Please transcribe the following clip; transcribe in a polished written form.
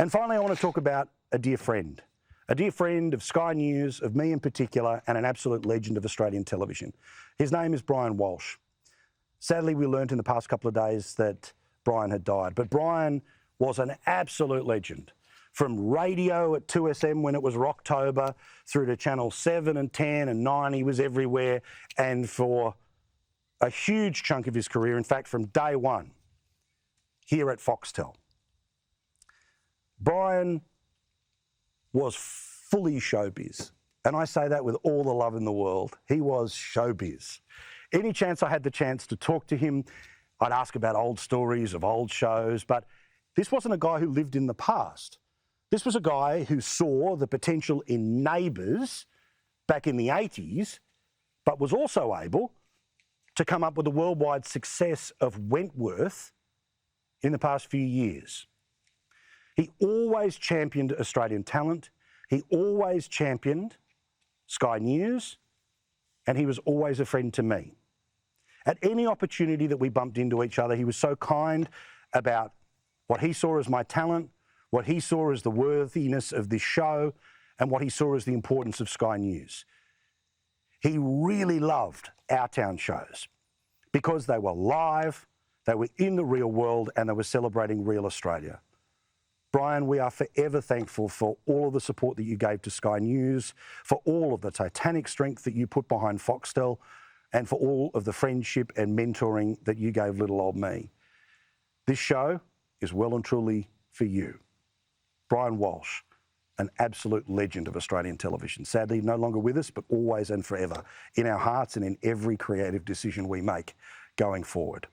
And finally, I want to talk about a dear friend of Sky News, of me in particular, and an absolute legend of Australian television. His name is Brian Walsh. Sadly, we learnt in the past couple of days that Brian had died, but Brian was an absolute legend. From radio at 2SM when it was Rocktober, through to Channel 7 and 10 and 9, he was everywhere. And for a huge chunk of his career, in fact, from day one, here at Foxtel. Brian was fully showbiz. And I say that with all the love in the world. He was showbiz. Any chance I had the chance to talk to him, I'd ask about old stories of old shows, but this wasn't a guy who lived in the past. This was a guy who saw the potential in Neighbours back in the 80s, but was also able to come up with the worldwide success of Wentworth in the past few years. He always championed Australian talent. He always championed Sky News, and he was always a friend to me. At any opportunity that we bumped into each other, he was so kind about what he saw as my talent, what he saw as the worthiness of this show, and what he saw as the importance of Sky News. He really loved Our Town shows because they were live, they were in the real world, and they were celebrating real Australia. Brian, we are forever thankful for all of the support that you gave to Sky News, for all of the titanic strength that you put behind Foxtel, and for all of the friendship and mentoring that you gave little old me. This show is well and truly for you. Brian Walsh, an absolute legend of Australian television. Sadly, no longer with us, but always and forever in our hearts and in every creative decision we make going forward.